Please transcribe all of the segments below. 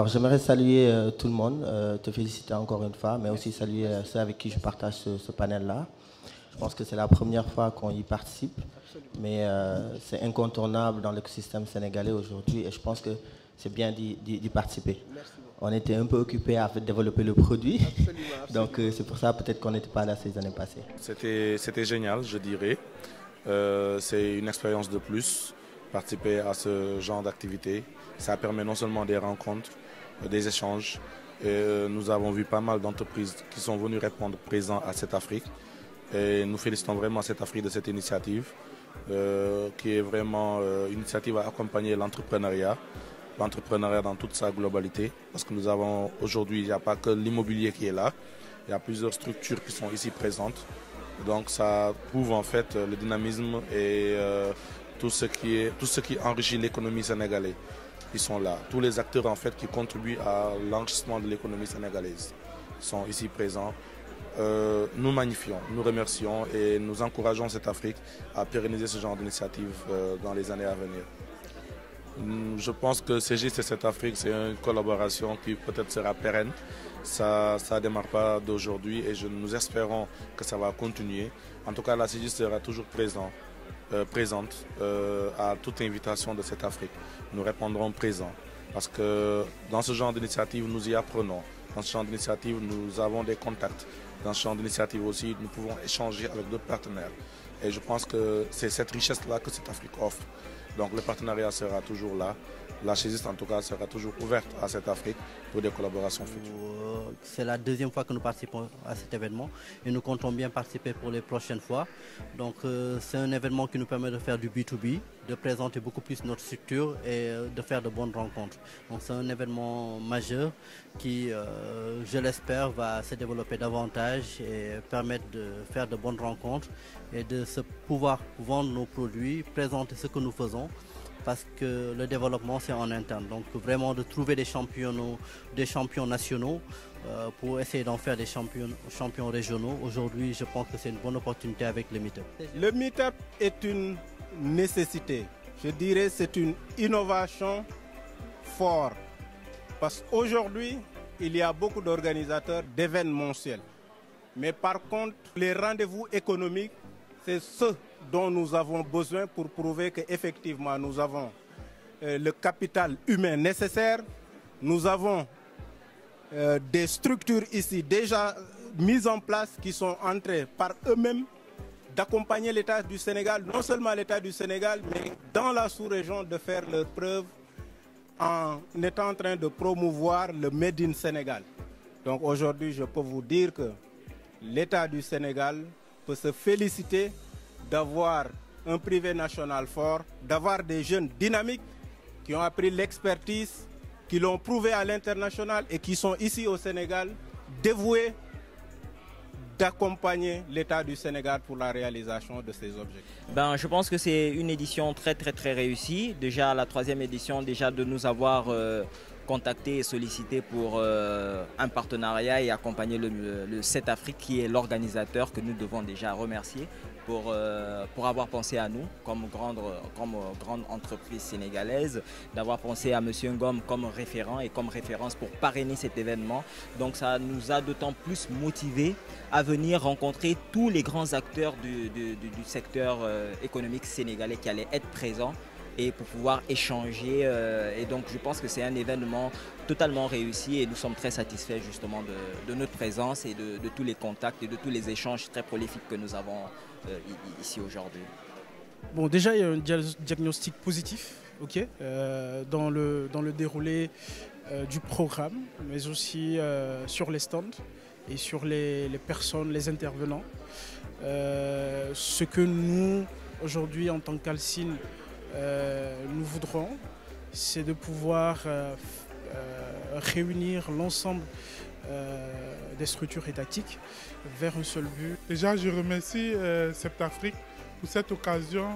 j'aimerais saluer tout le monde, te féliciter encore une fois, mais aussi saluer ceux avec qui je partage ce panel-là. Je pense que c'est la première fois qu'on y participe, mais c'est incontournable dans l'écosystème sénégalais aujourd'hui et je pense que c'est bien d'y participer. On était un peu occupés à développer le produit, donc c'est pour ça peut-être qu'on n'était pas là ces années passées. C'était génial, je dirais. C'est une expérience de plus, participer à ce genre d'activité. Ça permet non seulement des rencontres, des échanges. Nous avons vu pas mal d'entreprises qui sont venues répondre présent à cette Afrique. Et nous félicitons vraiment cette Afrique de cette initiative, qui est vraiment une initiative à accompagner l'entrepreneuriat dans toute sa globalité. Parce que nous avons aujourd'hui, il n'y a pas que l'immobilier qui est là, il y a plusieurs structures qui sont ici présentes. Donc ça prouve en fait le dynamisme et tout ce qui enrichit l'économie sénégalaise. Ils sont là. Tous les acteurs en fait qui contribuent à l'enrichissement de l'économie sénégalaise sont ici présents. Nous magnifions, nous remercions et nous encourageons cette Afrique à pérenniser ce genre d'initiative dans les années à venir. Je pense que CGIST et cette Afrique, c'est une collaboration qui peut-être sera pérenne. Ça ne démarre pas d'aujourd'hui et nous espérons que ça va continuer. En tout cas, la CGIST sera toujours présente à toute invitation de cette Afrique. Nous répondrons présents parce que dans ce genre d'initiative, nous y apprenons. Dans ce genre d'initiative, nous avons des contacts. Dans ce genre d'initiative aussi, nous pouvons échanger avec d'autres partenaires. Et je pense que c'est cette richesse-là que cette Afrique offre. Donc le partenariat sera toujours là. La CGIST en tout cas sera toujours ouverte à cette Afrique pour des collaborations futures. C'est la deuxième fois que nous participons à cet événement et nous comptons bien participer pour les prochaines fois. Donc c'est un événement qui nous permet de faire du B2B, de présenter beaucoup plus notre structure et de faire de bonnes rencontres. Donc c'est un événement majeur qui, je l'espère, va se développer davantage et permettre de faire de bonnes rencontres et de pouvoir vendre nos produits, présenter ce que nous faisons. Parce que le développement c'est en interne, donc vraiment de trouver des champions nationaux pour essayer d'en faire des champions régionaux. Aujourd'hui, je pense que c'est une bonne opportunité avec le Meetup. Le Meetup est une nécessité, je dirais c'est une innovation forte. Parce qu'aujourd'hui, il y a beaucoup d'organisateurs d'événementiels. Mais par contre, les rendez-vous économiques, c'est ce dont nous avons besoin pour prouver qu'effectivement nous avons le capital humain nécessaire. Nous avons des structures ici déjà mises en place qui sont en train par eux-mêmes d'accompagner l'État du Sénégal, non seulement l'État du Sénégal, mais dans la sous-région de faire leurs preuves en étant en train de promouvoir le Made in Sénégal. Donc aujourd'hui, je peux vous dire que l'État du Sénégal peut se féliciter d'avoir un privé national fort, d'avoir des jeunes dynamiques qui ont appris l'expertise, qui l'ont prouvé à l'international et qui sont ici au Sénégal, dévoués d'accompagner l'État du Sénégal pour la réalisation de ces objectifs. Je pense que c'est une édition très réussie. Déjà la 3e édition, déjà de nous avoir contacté et sollicité pour un partenariat et accompagner le 7 Afrique qui est l'organisateur que nous devons déjà remercier pour avoir pensé à nous comme grande entreprise sénégalaise, d'avoir pensé à M. Ngom comme référent et comme référence pour parrainer cet événement. Donc ça nous a d'autant plus motivés à venir rencontrer tous les grands acteurs du secteur économique sénégalais qui allaient être présents et pour pouvoir échanger. Et donc je pense que c'est un événement totalement réussi et nous sommes très satisfaits justement de notre présence et de tous les contacts et de tous les échanges très prolifiques que nous avons ici aujourd'hui. Bon, déjà il y a un diagnostic positif, dans le déroulé du programme, mais aussi sur les stands et sur les personnes, les intervenants. Ce que nous, aujourd'hui en tant qu'Alcine, nous voudrons, c'est de pouvoir réunir l'ensemble des structures étatiques vers un seul but. Déjà, je remercie Septafrique pour cette occasion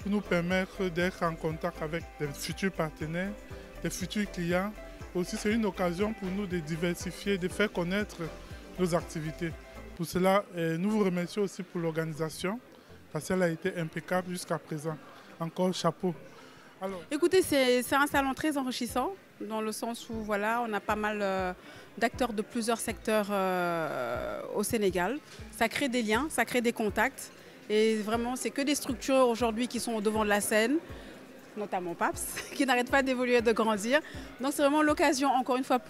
pour nous permettre d'être en contact avec des futurs partenaires, des futurs clients. Aussi, c'est une occasion pour nous de diversifier, de faire connaître nos activités. Pour cela, nous vous remercions aussi pour l'organisation parce qu'elle a été impeccable jusqu'à présent. Encore chapeau. Alors... Écoutez, c'est un salon très enrichissant. dans le sens où voilà, on a pas mal d'acteurs de plusieurs secteurs au Sénégal. Ça crée des liens, ça crée des contacts. Et vraiment, c'est que des structures aujourd'hui qui sont au devant de la scène, notamment PAPS, qui n'arrêtent pas d'évoluer et de grandir. Donc c'est vraiment l'occasion, encore une fois,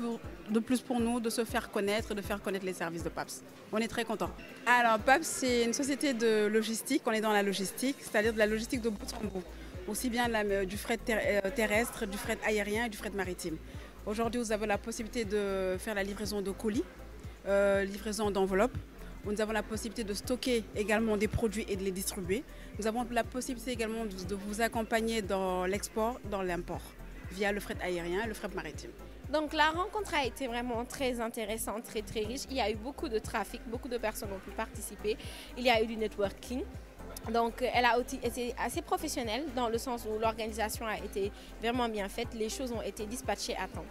de plus pour nous, de se faire connaître, de faire connaître les services de PAPS. On est très contents. Alors PAPS, c'est une société de logistique, on est dans la logistique, c'est-à-dire de la logistique de bout en bout. Aussi bien du fret terrestre, du fret aérien et du fret maritime. Aujourd'hui, vous avez la possibilité de faire la livraison de colis, livraison d'enveloppes. Nous avons la possibilité de stocker également des produits et de les distribuer. Nous avons la possibilité également de vous accompagner dans l'export, dans l'import, via le fret aérien et le fret maritime. Donc la rencontre a été vraiment très intéressante, très riche. Il y a eu beaucoup de trafic, beaucoup de personnes ont pu participer. Il y a eu du networking. Donc elle a été assez professionnelle dans le sens où l'organisation a été vraiment bien faite. Les choses ont été dispatchées à temps.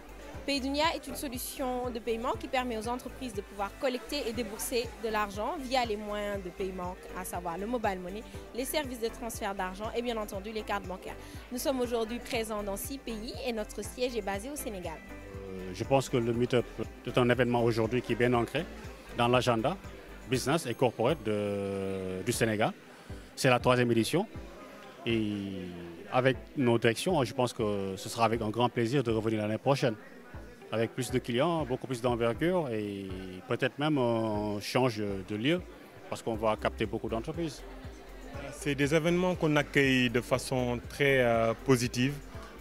Paydounia est une solution de paiement qui permet aux entreprises de pouvoir collecter et débourser de l'argent via les moyens de paiement, à savoir le mobile money, les services de transfert d'argent et bien entendu les cartes bancaires. Nous sommes aujourd'hui présents dans 6 pays et notre siège est basé au Sénégal. Je pense que le Meetup est un événement aujourd'hui qui est bien ancré dans l'agenda business et corporate du Sénégal. C'est la 3e édition et avec nos directions, je pense que ce sera avec un grand plaisir de revenir l'année prochaine. Avec plus de clients, beaucoup plus d'envergure et peut-être même un change de lieu parce qu'on va capter beaucoup d'entreprises. C'est des événements qu'on accueille de façon très positive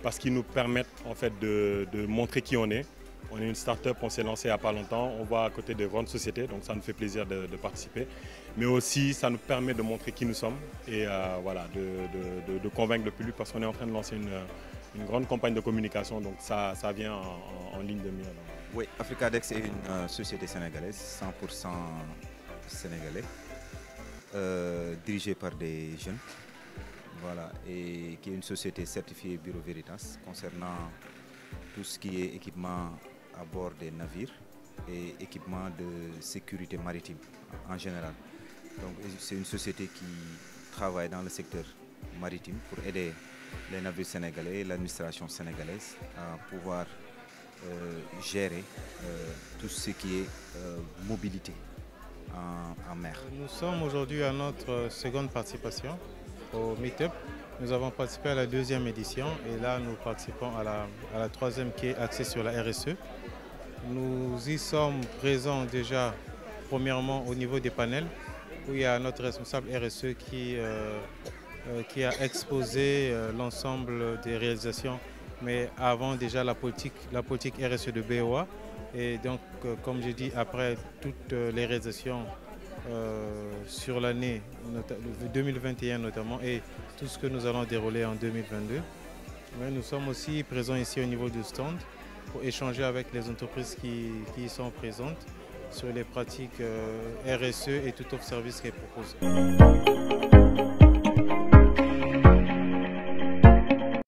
parce qu'ils nous permettent en fait de montrer qui on est. On est une start-up, on s'est lancé il n'y a pas longtemps, on va à côté de grandes sociétés, donc ça nous fait plaisir de participer. Mais aussi, ça nous permet de montrer qui nous sommes et voilà, de convaincre le public parce qu'on est en train de lancer une grande campagne de communication, donc ça vient en ligne de mire. Oui, Africadex est une société sénégalaise, 100% sénégalais, dirigée par des jeunes, voilà, et qui est une société certifiée Bureau Veritas concernant tout ce qui est équipement à bord des navires et équipement de sécurité maritime en général. Donc c'est une société qui travaille dans le secteur maritime pour aider les navires sénégalais et l'administration sénégalaise à pouvoir gérer tout ce qui est mobilité en mer. Nous sommes aujourd'hui à notre seconde participation au Meetup. Nous avons participé à la 2e édition et là nous participons à la 3e qui est axée sur la RSE. Nous y sommes présents déjà premièrement au niveau des panels où il y a notre responsable RSE qui a exposé l'ensemble des réalisations, mais avant déjà la politique RSE de BOA. Et donc, comme j'ai dit, après toutes les réalisations sur l'année 2021 notamment et tout ce que nous allons dérouler en 2022. Mais nous sommes aussi présents ici au niveau du stand pour échanger avec les entreprises qui y sont présentes sur les pratiques RSE et tout autre service qu'elles proposent.